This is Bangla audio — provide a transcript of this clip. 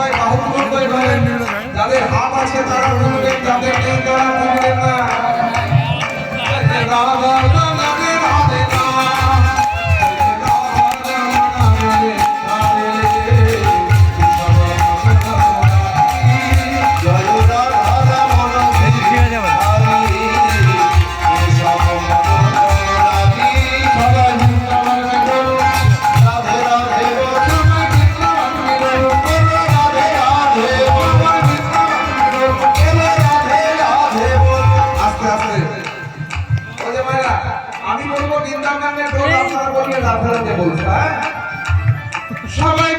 সবাই বাহুল্য করে ধরেন, যাদের হাত আছে তারা তুলবেন, যাদের নেই তারা তুলবেন না। আমি বলবো বৃন্দাবনের ঢোল, আপনারা বলবেন রাধারাতে বলবো। হ্যাঁ, সবাই